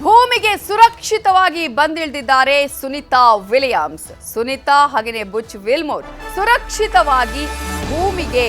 ಭೂಮಿಗೆ ಸುರಕ್ಷಿತವಾಗಿ ಬಂದಿಳಿದಿದ್ದಾರೆ ಸುನಿತಾ ವಿಲಿಯಮ್ಸ್. ಸುನಿತಾ ಹಾಗೆಯೇ ಬುಚ್ ವಿಲ್ಮೋರ್ ಸುರಕ್ಷಿತವಾಗಿ ಭೂಮಿಗೆ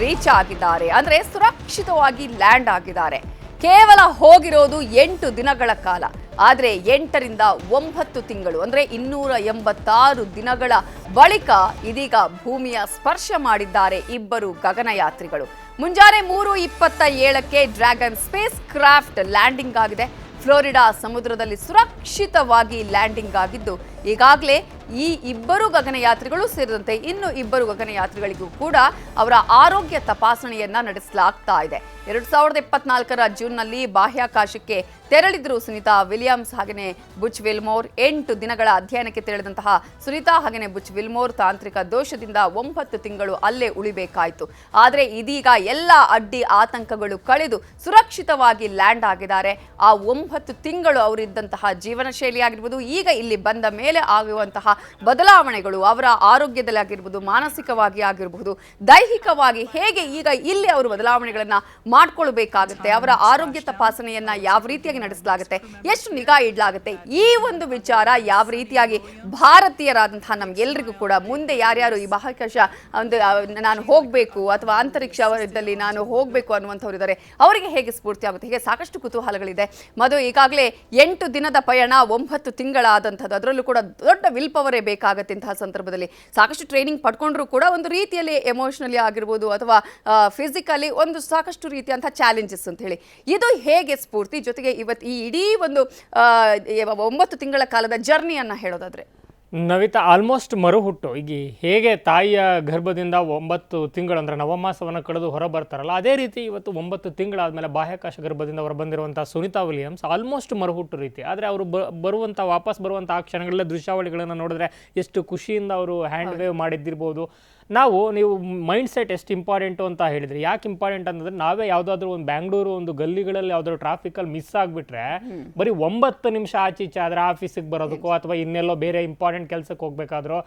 ರೀಚ್ ಆಗಿದ್ದಾರೆ, ಅಂದ್ರೆ ಸುರಕ್ಷಿತವಾಗಿ ಲ್ಯಾಂಡ್ ಆಗಿದ್ದಾರೆ. ಕೇವಲ ಹೋಗಿರೋದು 8 ದಿನಗಳ ಕಾಲ, ಆದರೆ 8ರಿಂದ 9 ತಿಂಗಳು ಅಂದ್ರೆ 286 ದಿನಗಳ ಬಳಿಕ ಇದೀಗ ಭೂಮಿಯ ಸ್ಪರ್ಶ ಮಾಡಿದ್ದಾರೆ ಇಬ್ಬರು ಗಗನಯಾತ್ರಿಗಳು. ಮುಂಜಾನೆ 3:27ಕ್ಕೆ ಡ್ರ್ಯಾಗನ್ ಸ್ಪೇಸ್ ಕ್ರಾಫ್ಟ್ ಲ್ಯಾಂಡಿಂಗ್ ಆಗಿದೆ. ಫ್ಲೋರಿಡಾ ಸಮುದ್ರದಲ್ಲಿ ಸುರಕ್ಷಿತವಾಗಿ ಲ್ಯಾಂಡಿಂಗ್ ಆಗಿದ್ದು, ಈಗಾಗಲೇ ಈ ಇಬ್ಬರು ಗಗನಯಾತ್ರಿಗಳು ಸೇರಿದಂತೆ ಇನ್ನು ಇಬ್ಬರು ಗಗನಯಾತ್ರಿಗಳಿಗೂ ಕೂಡ ಅವರ ಆರೋಗ್ಯ ತಪಾಸಣೆಯನ್ನ ನಡೆಸಲಾಗ್ತಾ ಇದೆ. 2024ರ ಜೂನ್ನಲ್ಲಿ ಬಾಹ್ಯಾಕಾಶಕ್ಕೆ ತೆರಳಿದ್ರು ಸುನಿತಾ ವಿಲಿಯಮ್ಸ್ ಹಾಗೆಯೇ ಬುಚ್ ವಿಲ್ಮೋರ್. 8 ದಿನಗಳ ಅಧ್ಯಯನಕ್ಕೆ ತೆರಳಿದಂತಹ ಸುನಿತಾ ಹಾಗೆಯೇ ಬುಚ್ ವಿಲ್ಮೋರ್ ತಾಂತ್ರಿಕ ದೋಷದಿಂದ 9 ತಿಂಗಳು ಅಲ್ಲೇ ಉಳಿಬೇಕಾಯಿತು. ಆದರೆ ಇದೀಗ ಎಲ್ಲ ಅಡ್ಡಿ ಆತಂಕಗಳು ಕಳೆದು ಸುರಕ್ಷಿತವಾಗಿ ಲ್ಯಾಂಡ್ ಆಗಿದ್ದಾರೆ. ಆ 9 ತಿಂಗಳು ಅವರಿದ್ದಂತಹ ಜೀವನ ಶೈಲಿ ಆಗಿರ್ಬೋದು, ಈಗ ಇಲ್ಲಿ ಬಂದ ಮೇಲೆ ಆಗುವಂತಹ ಬದಲಾವಣೆಗಳು ಅವರ ಆರೋಗ್ಯದಲ್ಲಿ ಆಗಿರ್ಬೋದು, ಮಾನಸಿಕವಾಗಿ ಆಗಿರಬಹುದು, ದೈಹಿಕವಾಗಿ ಹೇಗೆ ಈಗ ಇಲ್ಲಿ ಅವರು ಬದಲಾವಣೆಗಳನ್ನ ಮಾಡ್ಕೊಳ್ಬೇಕಾಗುತ್ತೆ, ಅವರ ಆರೋಗ್ಯ ತಪಾಸಣೆಯನ್ನ ಯಾವ ರೀತಿಯಾಗಿ ನಡೆಸಲಾಗುತ್ತೆ, ಎಷ್ಟು ನಿಗಾ ಇಡಲಾಗುತ್ತೆ, ಈ ಒಂದು ವಿಚಾರ ಯಾವ ರೀತಿಯಾಗಿ ಭಾರತೀಯರಾದಂತಹ ನಮ್ಗೆಲ್ಲರಿಗೂ ಕೂಡ ಮುಂದೆ ಯಾರ್ಯಾರು ಈ ಬಾಹ್ಯಾಕಾಶ ನಾನು ಹೋಗಬೇಕು ಅಥವಾ ಅಂತರಿಕ್ಷದಲ್ಲಿ ನಾನು ಹೋಗಬೇಕು ಅನ್ನುವಂಥವ್ರು ಇದ್ದಾರೆ, ಅವರಿಗೆ ಹೇಗೆ ಸ್ಫೂರ್ತಿ ಆಗುತ್ತೆ, ಹೀಗೆ ಸಾಕಷ್ಟು ಕುತೂಹಲಗಳಿದೆ. ಮಧು, ಈಗಾಗಲೇ 8 ದಿನದ ಪಯಣ, 9 ತಿಂಗಳಾದಂಥದ್ದು, ಅದರಲ್ಲೂ ಕೂಡ ದೊಡ್ಡ ವಿಲ್ ಪವರೇ ಬೇಕಾಗುತ್ತೆ. ಇಂತಹ ಸಂದರ್ಭದಲ್ಲಿ ಸಾಕಷ್ಟು ಟ್ರೈನಿಂಗ್ ಪಡ್ಕೊಂಡ್ರು ಕೂಡ ಒಂದು ರೀತಿಯಲ್ಲಿ ಎಮೋಷನಲಿ ಆಗಿರ್ಬೋದು ಅಥವಾ ಫಿಸಿಕಲಿ ಒಂದು ಸಾಕಷ್ಟು ರೀತಿಯಂತಹ ಚಾಲೆಂಜಸ್ ಅಂತ ಹೇಳಿ, ಇದು ಹೇಗೆ ಸ್ಫೂರ್ತಿ, ಜೊತೆಗೆ ಇವತ್ತು ಈ ಇಡೀ ಒಂದು 9 ತಿಂಗಳ ಕಾಲದ ಜರ್ನಿಯನ್ನ ಹೇಳೋದಾದ್ರೆ? ನವಿತಾ, ಆಲ್ಮೋಸ್ಟ್ ಮರುಹುಟ್ಟು. ಈಗ ಹೇಗೆ ತಾಯಿಯ ಗರ್ಭದಿಂದ 9 ತಿಂಗಳು ಅಂದರೆ ನವಮಾಸವನ್ನು ಕಳೆದು ಹೊರ ಬರ್ತಾರಲ್ಲ, ಅದೇ ರೀತಿ ಇವತ್ತು 9 ತಿಂಗಳಾದಮೇಲೆ ಬಾಹ್ಯಾಕಾಶ ಗರ್ಭದಿಂದ ಹೊರ ಬಂದಿರುವಂಥ ಸುನಿತಾ ವಿಲಿಯಮ್ಸ್ ಆಲ್ಮೋಸ್ಟ್ ಮರುಹುಟ್ಟು ರೀತಿ. ಆದರೆ ಅವರು ವಾಪಸ್ ಬರುವಂಥ ಆ ಕ್ಷಣಗಳಲ್ಲೇ ದೃಶ್ಯಾವಳಿಗಳನ್ನು ನೋಡಿದ್ರೆ ಎಷ್ಟು ಖುಷಿಯಿಂದ ಅವರು ಹ್ಯಾಂಡ್ ವೇವ್ ಮಾಡಿದ್ದಿರ್ಬೋದು. ನೀವು ಮೈಂಡ್ ಸೆಟ್ ಎಷ್ಟು ಇಂಪಾರ್ಟೆಂಟು ಅಂತ ಹೇಳಿದ್ರಿ. ಯಾಕೆ ಇಂಪಾರ್ಟೆಂಟ್ ಅಂತಂದ್ರೆ, ನಾವೇ ಯಾವುದಾದ್ರೂ ಒಂದು ಬ್ಯಾಂಗ್ಳೂರು ಒಂದು ಗಲ್ಲಿಗಳಲ್ಲಿ ಯಾವುದಾದ್ರು ಟ್ರಾಫಿಕಲ್ಲಿ ಮಿಸ್ ಆಗಿಬಿಟ್ರೆ ಬರೀ 9 ನಿಮಿಷ ಆಚೀಚೆ ಆದರೆ ಆಫೀಸಿಗೆ ಬರೋದಕ್ಕೋ ಅಥವಾ ಇನ್ನೆಲ್ಲೋ ಬೇರೆ ಇಂಪಾರ್ಟೆಂಟ್ ಕೆಲಸಕ್ಕೆ ಹೋಗ್ಬೇಕಾದ್ರೂ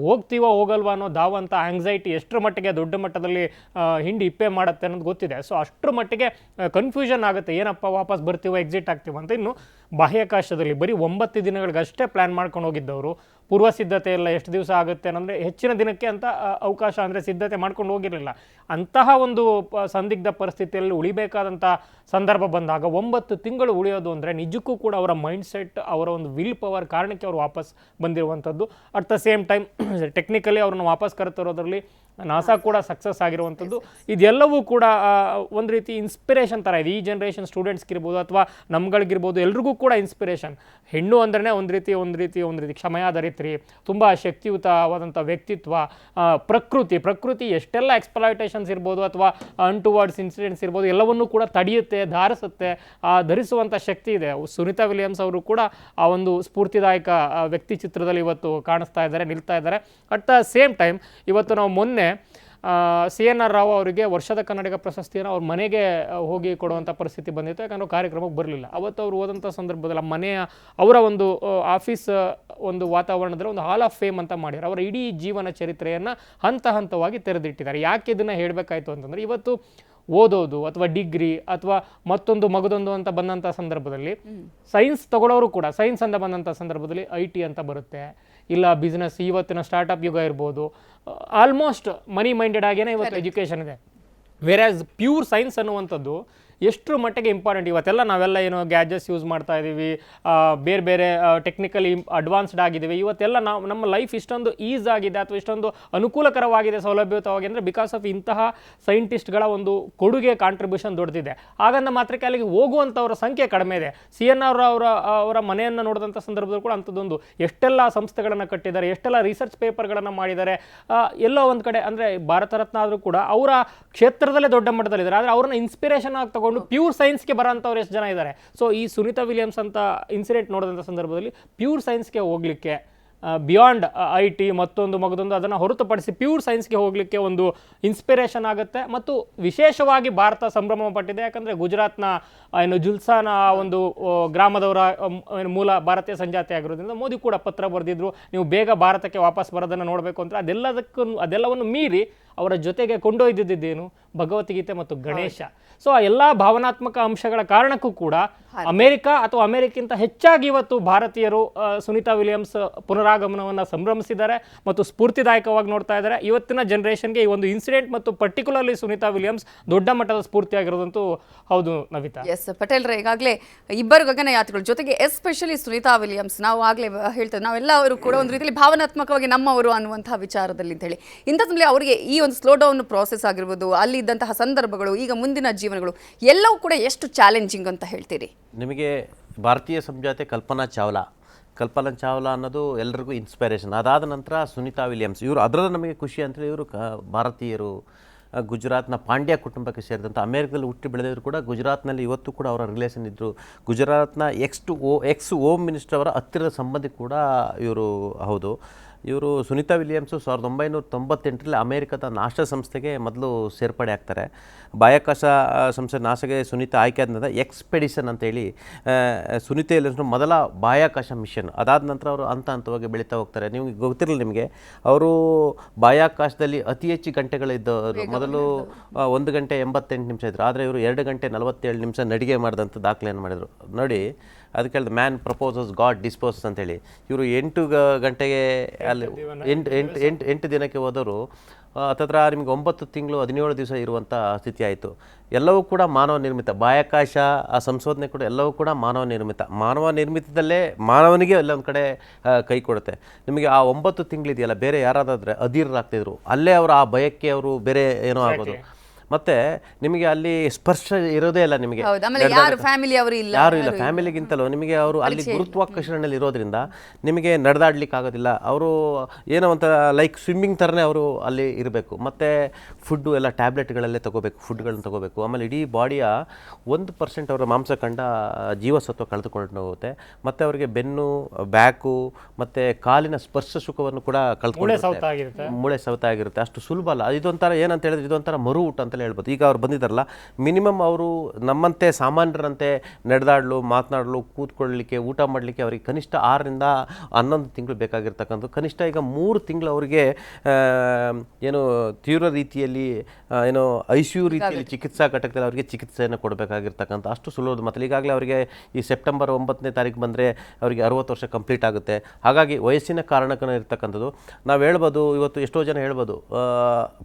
ಹೋಗ್ತೀವೋ ಹೋಗಲ್ವಾ ಅನ್ನೋ ಧಾವಂಥ ಆಂಗ್ಸೈಟಿ ಎಷ್ಟರ ಮಟ್ಟಿಗೆ ದೊಡ್ಡ ಮಟ್ಟದಲ್ಲಿ ಹಿಂಡಿ ಇಪ್ಪೆ ಮಾಡುತ್ತೆ ಅನ್ನೋದು ಗೊತ್ತಿದೆ. ಸೊ ಅಷ್ಟರ ಮಟ್ಟಿಗೆ ಕನ್ಫ್ಯೂಷನ್ ಆಗುತ್ತೆ, ಏನಪ್ಪ ವಾಪಸ್ ಬರ್ತೀವೋ ಎಕ್ಸಿಟ್ ಆಗ್ತೀವೋ ಅಂತ. ಇನ್ನು ಬಾಹ್ಯಾಕಾಶದಲ್ಲಿ ಬರೀ 9 ದಿನಗಳಿಗಷ್ಟೇ ಪ್ಲ್ಯಾನ್ ಮಾಡ್ಕೊಂಡು ಹೋಗಿದ್ದವರು, ಪೂರ್ವ ಸಿದ್ಧತೆ ಎಲ್ಲ ಎಷ್ಟು ದಿವಸ ಆಗುತ್ತೆ ಅಂದರೆ ಹೆಚ್ಚಿನ ದಿನಕ್ಕೆ ಅಂತ ಅವಕಾಶ ಅಂದರೆ ಸಿದ್ಧತೆ ಮಾಡ್ಕೊಂಡು ಹೋಗಿರಲಿಲ್ಲ. ಅಂತಹ ಒಂದು ಸಂದಿಗ್ಧ ಪರಿಸ್ಥಿತಿಯಲ್ಲಿ ಉಳಿಬೇಕಾದಂಥ ಸಂದರ್ಭ ಬಂದಾಗ 9 ತಿಂಗಳು ಉಳಿಯೋದು ಅಂದರೆ ನಿಜಕ್ಕೂ ಕೂಡ ಅವರ ಮೈಂಡ್ ಸೆಟ್, ಅವರ ಒಂದು ವಿಲ್ ಪವರ್ ಕಾರಣಕ್ಕೆ ಅವರು ವಾಪಸ್ ಬಂದಿರುವಂಥದ್ದು. At the same time technically ಅವ್ರನ್ನ ವಾಪಸ್ ಕರೆತರೋದ್ರಲ್ಲಿ ನಾಸಾ ಕೂಡ ಸಕ್ಸಸ್ ಆಗಿರುವಂಥದ್ದು. ಇದೆಲ್ಲವೂ ಕೂಡ ಒಂದು ರೀತಿ ಇನ್ಸ್ಪಿರೇಷನ್ ಥರ ಇದೆ. ಈ ಜನ್ರೇಷನ್ ಸ್ಟೂಡೆಂಟ್ಸ್ಗಿರ್ಬೋದು ಅಥವಾ ನಮ್ಗಳಿಗಿರ್ಬೋದು, ಎಲ್ರಿಗೂ ಕೂಡ ಇನ್ಸ್ಪಿರೇಷನ್. ಹೆಣ್ಣು ಅಂದ್ರೆ ಒಂದು ರೀತಿ ಕ್ಷಮೆಯಾದರಿತ್ರಿ, ತುಂಬ ಶಕ್ತಿಯುತವಾದಂಥ ವ್ಯಕ್ತಿತ್ವ, ಪ್ರಕೃತಿ ಎಷ್ಟೆಲ್ಲ ಎಕ್ಸ್ಪ್ಲಾಯ್ಟೇಷನ್ಸ್ ಇರ್ಬೋದು ಅಥವಾ ಅನ್ಟುವರ್ಡ್ಸ್ ಇನ್ಸಿಡೆಂಟ್ಸ್ ಇರ್ಬೋದು, ಎಲ್ಲವನ್ನೂ ಕೂಡ ತಡೆಯುತ್ತೆ, ಧಾರಿಸುತ್ತೆ, ಧರಿಸುವಂಥ ಶಕ್ತಿ ಇದೆ. ಸುನಿತಾ ವಿಲಿಯಮ್ಸ್ ಅವರು ಕೂಡ ಆ ಒಂದು ಸ್ಫೂರ್ತಿದಾಯಕ ವ್ಯಕ್ತಿ ಚಿತ್ರದಲ್ಲಿ ಇವತ್ತು ಕಾಣಿಸ್ತಾ ಇದ್ದಾರೆ, ನಿಲ್ತಾ ಇದ್ದಾರೆ. ಅಟ್ ದ ಸೇಮ್ ಟೈಮ್ ಇವತ್ತು ನಾವು ಮೊನ್ನೆ CNR ರಾವ್ ಅವರಿಗೆ ವರ್ಷದ ಕನ್ನಡಿಗ ಪ್ರಶಸ್ತಿಯನ್ನು ಅವ್ರ ಮನೆಗೆ ಹೋಗಿ ಕೊಡುವಂಥ ಪರಿಸ್ಥಿತಿ ಬಂದಿತ್ತು. ಯಾಕಂದ್ರೆ ಕಾರ್ಯಕ್ರಮಕ್ಕೆ ಬರಲಿಲ್ಲ. ಅವತ್ತು ಅವರು ಹೋದಂಥ ಸಂದರ್ಭದಲ್ಲಿ ಅವರ ಒಂದು ಆಫೀಸ್ ಒಂದು ವಾತಾವರಣದಲ್ಲಿ ಒಂದು ಹಾಲ್ ಆಫ್ ಫೇಮ್ ಅಂತ ಮಾಡಿದ್ದಾರೆ. ಅವರ ಇಡೀ ಜೀವನ ಚರಿತ್ರೆಯನ್ನು ಹಂತವಾಗಿ ತೆರೆದಿಟ್ಟಿದ್ದಾರೆ. ಯಾಕೆ ಇದನ್ನು ಹೇಳಬೇಕಾಯ್ತು ಅಂತಂದರೆ, ಇವತ್ತು ಓದೋದು ಅಥವಾ ಡಿಗ್ರಿ ಅಥವಾ ಮಗದೊಂದು ಅಂತ ಬಂದಂಥ ಸಂದರ್ಭದಲ್ಲಿ ಸೈನ್ಸ್ ತಗೊಳ್ಳೋರು ಕೂಡ, ಸೈನ್ಸ್ ಅಂತ ಬಂದಂಥ ಸಂದರ್ಭದಲ್ಲಿ IT ಅಂತ ಬರುತ್ತೆ, ಇಲ್ಲ ಬಿಸ್ನೆಸ್, ಇವತ್ತಿನ ಸ್ಟಾರ್ಟಪ್ ಯುಗ ಇರ್ಬೋದು, ಆಲ್ಮೋಸ್ಟ್ ಮನಿ ಮೈಂಡೆಡ್ ಆಗೇನೆ ಇವತ್ತು ಎಜುಕೇಷನ್ ಇದೆ. ವೇರ್ಯಾಸ್ ಪ್ಯೂರ್ ಸೈನ್ಸ್ ಅನ್ನುವಂಥದ್ದು ಎಷ್ಟರ ಮಟ್ಟಿಗೆ ಇಂಪಾರ್ಟೆಂಟ್. ಇವತ್ತೆಲ್ಲ ನಾವೆಲ್ಲ ಏನೋ ಗ್ಯಾಜೆಟ್ಸ್ ಯೂಸ್ ಮಾಡ್ತಾ ಇದ್ದೀವಿ, ಬೇರೆ ಟೆಕ್ನಿಕಲಿ ಅಡ್ವಾನ್ಸ್ಡ್ ಆಗಿದ್ದೀವಿ. ಇವತ್ತೆಲ್ಲ ನಮ್ಮ ಲೈಫ್ ಇಷ್ಟೊಂದು ಈಸ್ ಆಗಿದೆ ಅಥವಾ ಇಷ್ಟೊಂದು ಅನುಕೂಲಕರವಾಗಿದೆ, ಸೌಲಭ್ಯಯುತವಾಗಿ ಅಂದರೆ ಬಿಕಾಸ್ ಆಫ್ ಇಂತಹ ಸೈಂಟಿಸ್ಟ್ಗಳ ಒಂದು ಕೊಡುಗೆ, ಕಾಂಟ್ರಿಬ್ಯೂಷನ್ ದೊಡ್ಡದಿದೆ. ಹಾಗಂದ ಮಾತ್ರಕ್ಕೆ ಅಲ್ಲಿಗೆ ಹೋಗುವಂಥವ್ರ ಸಂಖ್ಯೆ ಕಡಿಮೆ ಇದೆ. CNR ಅವರ ಮನೆಯನ್ನು ನೋಡಿದಂಥ ಸಂದರ್ಭದಲ್ಲಿ ಕೂಡ ಅಂಥದ್ದೊಂದು ಎಷ್ಟೆಲ್ಲ ಸಂಸ್ಥೆಗಳನ್ನು ಕಟ್ಟಿದ್ದಾರೆ, ಎಷ್ಟೆಲ್ಲ ರಿಸರ್ಚ್ ಪೇಪರ್ಗಳನ್ನು ಮಾಡಿದ್ದಾರೆ. ಎಲ್ಲೋ ಒಂದು ಕಡೆ ಅಂದರೆ ಭಾರತ ರತ್ನ ಆದರೂ ಕೂಡ ಅವರ ಕ್ಷೇತ್ರದಲ್ಲೇ ದೊಡ್ಡ ಮಟ್ಟದಲ್ಲಿದ್ದಾರೆ. ಆದರೆ ಅವ್ರನ್ನ ಇನ್ಸ್ಪಿರೇಷನ್ ಆಗಿ ತಗೊಂಡು ಪ್ಯೂರ್ ಸೈನ್ಸ್ಗೆ ಬರೋಂಥವ್ರು ಎಷ್ಟು ಜನ ಇದ್ದಾರೆ. ಸೊ ಈ ಸುನಿತಾ ವಿಲಿಯಮ್ಸ್ ಅಂತ ಇನ್ಸಿಡೆಂಟ್ ನೋಡಿದಂಥ ಸಂದರ್ಭದಲ್ಲಿ ಪ್ಯೂರ್ ಸೈನ್ಸ್ಗೆ ಹೋಗಲಿಕ್ಕೆ, ಬಿಯಾಂಡ್ IT ಮಗದೊಂದು ಅದನ್ನು ಹೊರತುಪಡಿಸಿ ಪ್ಯೂರ್ ಸೈನ್ಸ್ಗೆ ಹೋಗಲಿಕ್ಕೆ ಒಂದು ಇನ್ಸ್ಪಿರೇಷನ್ ಆಗುತ್ತೆ. ಮತ್ತು ವಿಶೇಷವಾಗಿ ಭಾರತ ಸಂಭ್ರಮ ಪಟ್ಟಿದೆ. ಯಾಕಂದರೆ ಗುಜರಾತ್ನ ಜುಲ್ಸಾನ ಒಂದು ಗ್ರಾಮದವರ ಮೂಲ ಭಾರತೀಯ ಸಂಜಾತಿ ಆಗಿರೋದ್ರಿಂದ ಮೋದಿ ಕೂಡ ಪತ್ರ ಬರೆದಿದ್ರು, ನೀವು ಬೇಗ ಭಾರತಕ್ಕೆ ವಾಪಸ್ ಬರೋದನ್ನು ನೋಡಬೇಕು ಅಂತ. ಅದೆಲ್ಲವನ್ನು ಮೀರಿ ಅವರ ಜೊತೆಗೆ ಕೊಂಡೊಯ್ದಿದ್ದೇನು ಭಗವದ್ಗೀತೆ ಮತ್ತು ಗಣೇಶ. ಸೊ ಆ ಎಲ್ಲ ಭಾವನಾತ್ಮಕ ಅಂಶಗಳ ಕಾರಣಕ್ಕೂ ಕೂಡ ಅಮೆರಿಕ ಅಥವಾ ಅಮೆರಿಕಿಂತ ಹೆಚ್ಚಾಗಿ ಇವತ್ತು ಭಾರತೀಯರು ಸುನೀತಾ ವಿಲಿಯಮ್ಸ್ ಪುನರಾಗಮನವನ್ನು ಸಂಭ್ರಮಿಸಿದ್ದಾರೆ ಮತ್ತು ಸ್ಫೂರ್ತಿದಾಯಕವಾಗಿ ನೋಡ್ತಾ ಇದ್ದಾರೆ. ಇವತ್ತಿನ ಜನರೇಷನ್ಗೆ ಈ ಒಂದು ಇನ್ಸಿಡೆಂಟ್ ಮತ್ತು ಪರ್ಟಿಕ್ಯುಲರ್ಲಿ ಸುನೀತಾ ವಿಲಿಯಮ್ಸ್ ದೊಡ್ಡ ಮಟ್ಟದ ಸ್ಫೂರ್ತಿಯಾಗಿರೋದಂತೂ ಹೌದು ನವಿತಾ. ಎಸ್ ಪಟೇಲ್ರೆ, ಈಗಾಗಲೇ ಇಬ್ಬರು ಗಗನಯಾತ್ರಿಗಳು ಜೊತೆಗೆ ಎಸ್ಪೆಷಲಿ ಸುನೀತಾ ವಿಲಿಯಮ್ಸ್, ನಾವು ಆಗಲೇ ಹೇಳ್ತೇವೆ ನಾವೆಲ್ಲವರು ಕೂಡ ಒಂದು ರೀತಿಯಲ್ಲಿ ಭಾವನಾತ್ಮಕವಾಗಿ ನಮ್ಮವರು ಅನ್ನುವಂತಹ ವಿಚಾರದಲ್ಲಿ ಅಂತ ಹೇಳಿ, ಇಂಥದ್ರಲ್ಲಿ ಅವರಿಗೆ ಈ ಒಂದು ಸ್ಲೋ ಡೌನ್ ಪ್ರಾಸೆಸ್ ಆಗಿರ್ಬೋದು, ಅಲ್ಲಿ ಇದ್ದಂತಹ ಸಂದರ್ಭಗಳು, ಈಗ ಮುಂದಿನ ಜೀವನಗಳು ಎಲ್ಲವೂ ಕೂಡ ಎಷ್ಟು ಚಾಲೆಂಜಿಂಗ್ ಅಂತ ಹೇಳ್ತೀರಿ? ನಿಮಗೆ ಭಾರತೀಯ ಸಂಜಾತೆ ಕಲ್ಪನಾ ಚಾವ್ಲಾ ಅನ್ನೋದು ಎಲ್ಲರಿಗೂ ಇನ್ಸ್ಪೈರೇಷನ್. ಅದಾದ ನಂತರ ಸುನೀತಾ ವಿಲಿಯಮ್ಸ್, ಇವರು ಅದರಲ್ಲಿ ನಮಗೆ ಖುಷಿ ಅಂತೇಳಿ ಇವರು ಭಾರತೀಯರು, ಗುಜರಾತ್ನ ಪಾಂಡ್ಯ ಕುಟುಂಬಕ್ಕೆ ಸೇರಿದಂಥ ಅಮೇರಿಕದಲ್ಲಿ ಹುಟ್ಟಿ ಬೆಳೆದವರು ಕೂಡ ಗುಜರಾತ್ನಲ್ಲಿ ಇವತ್ತು ಕೂಡ ಅವರ ರಿಲೇಷನ್ ಇದ್ದರು. ಗುಜರಾತ್ನ ಎಕ್ಸ್ ಹೋಮ್ ಮಿನಿಸ್ಟರ್ ಅವರ ಹತ್ತಿರದ ಸಂಬಂಧಿ ಕೂಡ ಇವರು ಹೌದು. ಇವರು ಸುನೀತಾ ವಿಲಿಯಮ್ಸು 1998ರಲ್ಲಿ ಅಮೇರಿಕದ ನಾಸಾ ಸಂಸ್ಥೆಗೆ ಮೊದಲು ಸೇರ್ಪಡೆ ಆಗ್ತಾರೆ. ಬಾಹ್ಯಾಕಾಶ ಸಂಸ್ಥೆ ನಾಸಾಗೆ ಸುನೀತಾ ಆಯ್ಕೆ ಆದ ನಂತರ ಎಕ್ಸ್ಪೆಡಿಷನ್ ಅಂತೇಳಿ ಸುನೀತಾ ವಿಲಿಯಮ್ಸ್ನ ಮೊದಲ ಬಾಹ್ಯಾಕಾಶ ಮಿಷನ್. ಅದಾದ ನಂತರ ಅವರು ಹಂತವಾಗಿ ಬೆಳೀತಾ ಹೋಗ್ತಾರೆ. ನಿಮಗೆ ಗೊತ್ತಿರಲಿಲ್ಲ, ನಿಮಗೆ ಅವರು ಬಾಹ್ಯಾಕಾಶದಲ್ಲಿ ಅತಿ ಹೆಚ್ಚು ಗಂಟೆಗಳಿದ್ದವರು. ಮೊದಲು 1 ಗಂಟೆ 88 ನಿಮಿಷ ಇದ್ದರು, ಆದರೆ ಇವರು 2 ಗಂಟೆ 47 ನಿಮಿಷ ನಡಿಗೆ ಮಾಡಿದಂಥ ದಾಖಲೆಯನ್ನು ಮಾಡಿದರು ನೋಡಿ. ಅದಕ್ಕೆ ಹೇಳಿದ ಮ್ಯಾನ್ ಪ್ರಪೋಸಸ್ ಗಾಡ್ ಡಿಸ್ಪೋಸಸ್ ಅಂತೇಳಿ. ಇವರು 8 ಗಂಟೆಗೆ ಅಲ್ಲಿ 8 ದಿನಕ್ಕೆ ಹೋದವರು ಹತ್ತತ್ರ ನಿಮಗೆ 9 ತಿಂಗಳು 17 ದಿವಸ ಇರುವಂಥ ಸ್ಥಿತಿ ಆಯಿತು. ಎಲ್ಲವೂ ಕೂಡ ಮಾನವ ನಿರ್ಮಿತ. ಬಾಹ್ಯಾಕಾಶ ಆ ಸಂಶೋಧನೆ ಕೂಡ ಎಲ್ಲವೂ ಕೂಡ ಮಾನವ ನಿರ್ಮಿತದಲ್ಲೇ ಮಾನವನಿಗೆ ಎಲ್ಲ ಒಂದು ಕಡೆ ಕೈ ಕೊಡುತ್ತೆ. ನಿಮಗೆ ಆ 9 ತಿಂಗಳಿದೆಯಲ್ಲ, ಬೇರೆ ಯಾರಾದಾದರೆ ಅಧೀರರಾಗ್ತಿದ್ರು, ಅಲ್ಲೇ ಅವರು ಆ ಭಯಕ್ಕೆ ಅವರು ಬೇರೆ ಏನೋ ಆಗೋದು. ಮತ್ತೆ ನಿಮಗೆ ಅಲ್ಲಿ ಸ್ಪರ್ಶ ಇರೋದೇ ಇಲ್ಲ, ನಿಮಗೆ ಯಾರು ಇಲ್ಲ. ಫ್ಯಾಮಿಲಿಗಿಂತಲೂ ನಿಮಗೆ ಅವರು ಅಲ್ಲಿ ಗುರುತ್ವಾಕರ್ಷಣೆಯಲ್ಲಿ ಇರೋದ್ರಿಂದ ನಿಮಗೆ ನಡೆದಾಡ್ಲಿಕ್ಕೆ ಆಗೋದಿಲ್ಲ. ಅವರು ಏನೋ ಒಂಥರ ಲೈಕ್ ಸ್ವಿಮ್ಮಿಂಗ್ ಥರನೇ ಅವರು ಅಲ್ಲಿ ಇರಬೇಕು. ಮತ್ತು ಫುಡ್ಡು ಎಲ್ಲ ಟ್ಯಾಬ್ಲೆಟ್ಗಳಲ್ಲೇ ಫುಡ್ಗಳನ್ನ ತಗೋಬೇಕು. ಆಮೇಲೆ ಇಡೀ ಬಾಡಿಯ 1% ಅವರ ಮಾಂಸಖಂಡ ಜೀವಸತ್ವ ಕಳೆದುಕೊಂಡು ಹೋಗುತ್ತೆ. ಮತ್ತು ಅವರಿಗೆ ಬೆನ್ನು, ಬ್ಯಾಕು ಮತ್ತು ಕಾಲಿನ ಸ್ಪರ್ಶ ಸುಖವನ್ನು ಕೂಡ ಕಳೆದುಕೊಂಡು ಮೂಳೆ ಸವತ ಆಗಿರುತ್ತೆ. ಅಷ್ಟು ಸುಲಭ ಅಲ್ಲ. ಇದೊಂಥರ ಏನಂತ ಹೇಳಿದ್ರೆ ಇದೊಂಥರ ಮರು ಊಟ ಅಂತ ಹೇಳ್ಬೋದು. ಈಗ ಅವ್ರು ಬಂದಿದ್ದಾರಲ್ಲ, ಮಿನಿಮಮ್ ಅವರು ನಮ್ಮಂತೆ ಸಾಮಾನ್ಯರಂತೆ ನಡೆದಾಡಲು, ಮಾತನಾಡಲು, ಕೂತ್ಕೊಳ್ಳಲಿಕ್ಕೆ, ಊಟ ಮಾಡಲಿಕ್ಕೆ ಅವರಿಗೆ ಕನಿಷ್ಠ 6ರಿಂದ 11 ತಿಂಗಳು ಬೇಕಾಗಿರ್ತಕ್ಕಂಥದ್ದು. ಕನಿಷ್ಠ ಈಗ 3 ತಿಂಗಳು ಅವರಿಗೆ ಏನು ತೀವ್ರ ರೀತಿಯಲ್ಲಿ ಏನೋ ICU ರೀತಿಯಲ್ಲಿ ಚಿಕಿತ್ಸಾ ಘಟಕದಲ್ಲಿ ಅವರಿಗೆ ಚಿಕಿತ್ಸೆಯನ್ನು ಕೊಡಬೇಕಾಗಿರ್ತಕ್ಕಂಥ ಅಷ್ಟು ಸುಲಭದ ಮತ್ತು ಈಗಾಗಲೇ ಅವರಿಗೆ ಈ ಸೆಪ್ಟೆಂಬರ್ 9ನೇ ತಾರೀಕು ಬಂದರೆ ಅವರಿಗೆ 60 ವರ್ಷ ಕಂಪ್ಲೀಟ್ ಆಗುತ್ತೆ. ಹಾಗಾಗಿ ವಯಸ್ಸಿನ ಕಾರಣಕ್ಕೂ ಇರ್ತಕ್ಕಂಥದ್ದು. ನಾವು ಹೇಳ್ಬೋದು, ಇವತ್ತು ಎಷ್ಟೋ ಜನ ಹೇಳ್ಬೋದು,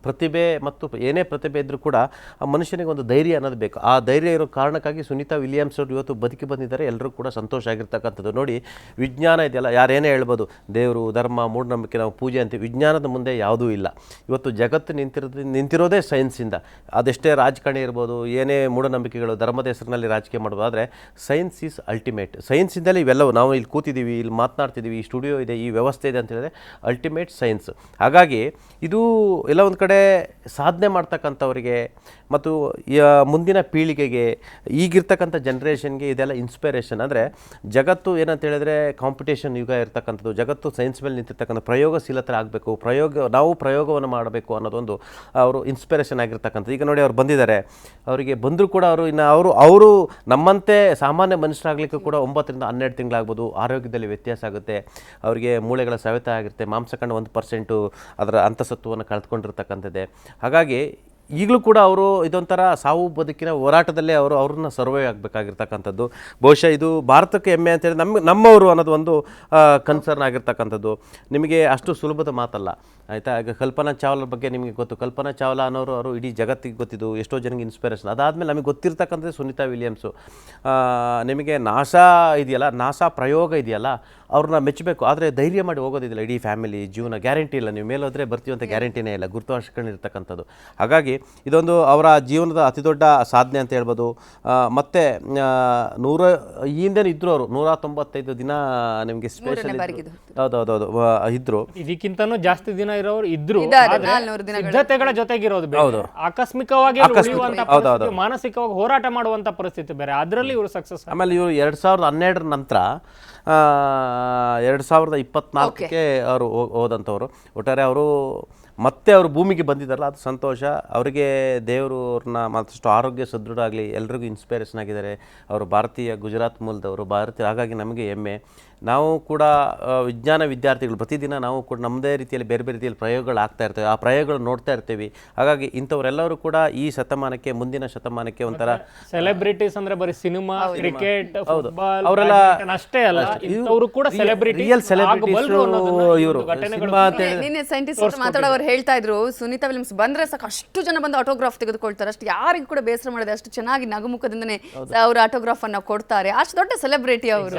ಪ್ರತಿಭೆ ಮತ್ತು ಏನೇ ಪ್ರತಿಭೆ ಇದ್ದರೂ ಕೂಡ ಆ ಮನುಷ್ಯನಿಗೆ ಒಂದು ಧೈರ್ಯ ಅನ್ನೋದು ಬೇಕು. ಆ ಧೈರ್ಯ ಇರೋ ಕಾರಣಕ್ಕಾಗಿ ಸುನೀತಾ ವಿಲಿಯಮ್ಸ್ ಅವರು ಇವತ್ತು ಬದುಕಿ ಬಂದಿದ್ದಾರೆ. ಎಲ್ಲರೂ ಕೂಡ ಸಂತೋಷ ಆಗಿರ್ತಕ್ಕಂಥದ್ದು. ನೋಡಿ, ವಿಜ್ಞಾನ ಇದೆಯಲ್ಲ, ಯಾರೇನೇ ಹೇಳ್ಬೋದು, ದೇವರು, ಧರ್ಮ, ಮೂಢನಂಬಿಕೆ, ನಾವು ಪೂಜೆ ಅಂತೀವಿ, ವಿಜ್ಞಾನದ ಮುಂದೆ ಯಾವುದೂ ಇಲ್ಲ. ಇವತ್ತು ಜಗತ್ತು ನಿಂತಿರೋದೇ ಸೈನ್ಸಿಂದ. ಅದೆಷ್ಟೇ ರಾಜಕಾರಣಿ ಇರ್ಬೋದು, ಏನೇ ಮೂಢನಂಬಿಕೆಗಳು, ಧರ್ಮದ ಹೆಸರಿನಲ್ಲಿ ರಾಜಕೀಯ ಮಾಡ್ಬೋದು, ಆದರೆ ಸೈನ್ಸ್ ಈಸ್ ಅಲ್ಟಿಮೇಟ್. ಸೈನ್ಸಿಂದಲೇ ಇವೆಲ್ಲವೂ, ನಾವು ಇಲ್ಲಿ ಕೂತಿದ್ದೀವಿ, ಇಲ್ಲಿ ಮಾತನಾಡ್ತಿದ್ದೀವಿ, ಈ ಸ್ಟುಡಿಯೋ ಇದೆ, ಈ ವ್ಯವಸ್ಥೆ ಇದೆ ಅಂತ ಹೇಳಿದ್ರೆ ಅಲ್ಟಿಮೇಟ್ ಸೈನ್ಸ್. ಹಾಗಾಗಿ ಇದು ಎಲ್ಲ ಒಂದು ಕಡೆ ಸಾಧನೆ ಮಾಡ್ತಕ್ಕಂಥವ್ರಿಗೆ ಮತ್ತು ಮುಂದಿನ ಪೀಳಿಗೆಗೆ, ಈಗಿರ್ತಕ್ಕಂಥ ಜನ್ರೇಷನ್ಗೆ ಇದೆಲ್ಲ ಇನ್ಸ್ಪಿರೇಷನ್. ಅಂದರೆ ಜಗತ್ತು ಏನಂತ ಹೇಳಿದ್ರೆ ಕಾಂಪಿಟೇಷನ್ ಯುಗ ಇರ್ತಕ್ಕಂಥದ್ದು. ಜಗತ್ತು ಸೈನ್ಸ್ ಮೇಲೆ ನಿಂತಿರ್ತಕ್ಕಂಥ ಪ್ರಯೋಗಶೀಲತೆ ಆಗಬೇಕು, ನಾವು ಪ್ರಯೋಗವನ್ನು ಮಾಡಬೇಕು ಅನ್ನೋದೊಂದು ಅವರು ಇನ್ಸ್ಪಿರೇಷನ್ ಆಗಿರ್ತಕ್ಕಂಥದ್ದು. ಈಗ ನೋಡಿ, ಅವ್ರು ಬಂದಿದ್ದಾರೆ, ಅವರಿಗೆ ಬಂದರೂ ಕೂಡ ಅವರು ನಮ್ಮಂತೆ ಸಾಮಾನ್ಯ ಮನುಷ್ಯರಾಗಲಿಕ್ಕೂ ಕೂಡ 9ರಿಂದ 12 ತಿಂಗಳಾಗ್ಬೋದು. ಆರೋಗ್ಯದಲ್ಲಿ ವ್ಯತ್ಯಾಸ ಆಗುತ್ತೆ, ಅವರಿಗೆ ಮೂಳೆಗಳ ಸವೆತ ಆಗಿರುತ್ತೆ, ಮಾಂಸಖಂಡ 1% ಅದರ ಅಂತಸತ್ವವನ್ನು ಕಳೆದುಕೊಂಡಿರ್ತಕ್ಕಂಥದ್ದೇ. ಹಾಗಾಗಿ ಈಗಲೂ ಕೂಡ ಅವರು ಇದೊಂಥರ ಸಾವು ಬದುಕಿನ ಹೋರಾಟದಲ್ಲೇ ಅವ್ರನ್ನ ಸರ್ವೈವ್ ಆಗಬೇಕಾಗಿರ್ತಕ್ಕಂಥದ್ದು. ಬಹುಶಃ ಇದು ಭಾರತಕ್ಕೆ ಹೆಮ್ಮೆ ಅಂತೇಳಿ ನಮ್ಮವರು ಅನ್ನೋದು ಒಂದು ಕನ್ಸರ್ನ್ ಆಗಿರ್ತಕ್ಕಂಥದ್ದು. ನಿಮಗೆ ಅಷ್ಟು ಸುಲಭದ ಮಾತಲ್ಲ, ಆಯಿತಾ. ಈಗ ಕಲ್ಪನಾ ಚಾವ್ಲಾ ಬಗ್ಗೆ ನಿಮಗೆ ಗೊತ್ತು. ಕಲ್ಪನಾ ಚಾವ್ಲಾ ಅನ್ನೋರು ಇಡೀ ಜಗತ್ತಿಗೆ ಗೊತ್ತಿದ್ದು, ಎಷ್ಟೋ ಜನಕ್ಕೆ ಇನ್ಸ್ಪಿರೇಷನ್. ಅದಾದಮೇಲೆ ನಮಗೆ ಗೊತ್ತಿರ್ತಕ್ಕಂಥದ್ದು ಸುನೀತಾ ವಿಲಿಯಮ್ಸು. ನಿಮಗೆ ನಾಸಾ ಇದೆಯಲ್ಲ, ನಾಸಾ ಪ್ರಯೋಗ ಇದೆಯಲ್ಲ, ಅವ್ರನ್ನ ಮೆಚ್ಚಬೇಕು. ಆದರೆ ಧೈರ್ಯ ಮಾಡಿ ಹೋಗೋದಿಲ್ಲ. ಇಡೀ ಫ್ಯಾಮಿಲಿ ಜೀವನ ಗ್ಯಾರಂಟಿ ಇಲ್ಲ, ನೀವು ಮೇಲೋದ್ರೆ ಬರ್ತೀವಿ ಅಂತ ಗ್ಯಾರಂಟಿನೇ ಇಲ್ಲ, ಗುರುತ್ವಾಕರ್ಷಣೆ. ಹಾಗಾಗಿ ಇದೊಂದು ಅವರ ಜೀವನದ ಅತಿ ದೊಡ್ಡ ಸಾಧನೆ ಅಂತ ಹೇಳ್ಬೋದು. ಮತ್ತು ಈ ಹಿಂದೆ ಇದ್ದರು ಅವರು 195 ದಿನ ನಿಮಗೆ ಸ್ಪೇಷಲ್ ಹೌದೌದು ಇದ್ರು. ಇದಕ್ಕಿಂತನೂ ಜಾಸ್ತಿ ದಿನ ಇರೋರು ಇದ್ರು, ಸಿದ್ಧತೆಗಳ ಜೊತೆಗಿರೋದು ಹೌದು. ಆಕಸ್ಮಿಕವಾಗಿ ಮಾನಸಿಕವಾಗಿ ಹೋರಾಟ ಮಾಡುವಂತ ಪರಿಸ್ಥಿತಿ ಬೇರೆ, ಅದರಲ್ಲಿ ಇವರು ಸಕ್ಸಸ್. ಆಮೇಲೆ ಇವರು 2012 ನಂತರ 2024ಕ್ಕೆ ಅವರು ಹೋದಂಥವ್ರು. ಒಟ್ಟಾರೆ ಅವರು ಮತ್ತೆ ಅವರು ಭೂಮಿಗೆ ಬಂದಿದ್ದಾರಲ್ಲ ಅದು ಸಂತೋಷ. ಅವರಿಗೆ ದೇವರು ಅವ್ರನ್ನ ಮತ್ತಷ್ಟು ಆರೋಗ್ಯ ಸದೃಢ ಆಗಲಿ, ಎಲ್ರಿಗೂ ಇನ್ಸ್ಪಿರೇಷನ್ ಆಗಿದ್ದಾರೆ. ಅವರು ಭಾರತೀಯ ಗುಜರಾತ್ ಮೂಲದವರು ಭಾರತೀಯ, ಹಾಗಾಗಿ ನಮಗೆ ಹೆಮ್ಮೆ. ನಾವು ಕೂಡ ವಿಜ್ಞಾನ ವಿದ್ಯಾರ್ಥಿಗಳು ಪ್ರತಿದಿನ ನಾವು ಕೂಡ ನಮ್ಮದೇ ರೀತಿಯಲ್ಲಿ ಬೇರೆ ಬೇರೆ ರೀತಿಯಲ್ಲಿ ಪ್ರಯೋಗಗಳು ಆಗ್ತಾ ಇರ್ತೇವೆ, ಆ ಪ್ರಯೋಗಗಳು ನೋಡ್ತಾ ಇರ್ತೀವಿ. ಹಾಗಾಗಿ ಇಂಥವರೆಲ್ಲರೂ ಕೂಡ ಈ ಶತಮಾನಕ್ಕೆ, ಮುಂದಿನ ಶತಮಾನಕ್ಕೆ ಒಂಥರ ಸೆಲೆಬ್ರಿಟೀಸ್ ಅಂದ್ರೆ ಬರೀ ಸಿನಿಮಾ, ಕ್ರಿಕೆಟ್, ಫುಟ್ಬಾಲ್ ಅವರೆಲ್ಲ ಅಷ್ಟೇ ಅಲ್ಲ, ಇಂಥವರು ಕೂಡ ಸೆಲೆಬ್ರಿಟಿ ರಿಯಲ್ ಸೆಲೆಬ್ರಿಟೀಸ್ ಇವರು. ಸಿನಿಮಾ ಅಂತ ಹೇಳಿ ನಿನ್ನೆ ಸೈಂಟಿಸ್ಟ್ ಮಾತಾಡೋರು ಹೇಳ್ತಾ ಇದ್ರು, ಸುನೀತಾ ವಿಲಿಯಮ್ಸ್ ಬಂದ್ರೆ ಸಾಕು ಅಷ್ಟು ಜನ ಬಂದು ಆಟೋಗ್ರಾಫ್ ತೆಗೆದುಕೊಳ್ತಾರೆ, ಅಷ್ಟು ಯಾರಿಗೂ ಕೂಡ ಬೇಸರ ಮಾಡಿದೆ, ಅಷ್ಟು ಚೆನ್ನಾಗಿ ನಗುಮುಖದಿಂದನೇ ಅವ್ರ ಆಟೋಗ್ರಾಫ್ ಅನ್ನ ಕೊಡ್ತಾರೆ, ಅಷ್ಟು ದೊಡ್ಡ ಸೆಲೆಬ್ರಿಟಿ ಅವರು.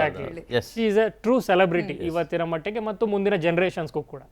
ಈಸ್ ಎ ಟ್ರೂ ಸೆಲೆಬ್ರಿಟಿ ಇವತ್ತಿನ ಮಟ್ಟಿಗೆ ಮತ್ತು ಮುಂದಿನ ಜನರೇಷನ್ಸ್ಗೂ ಕೂಡ.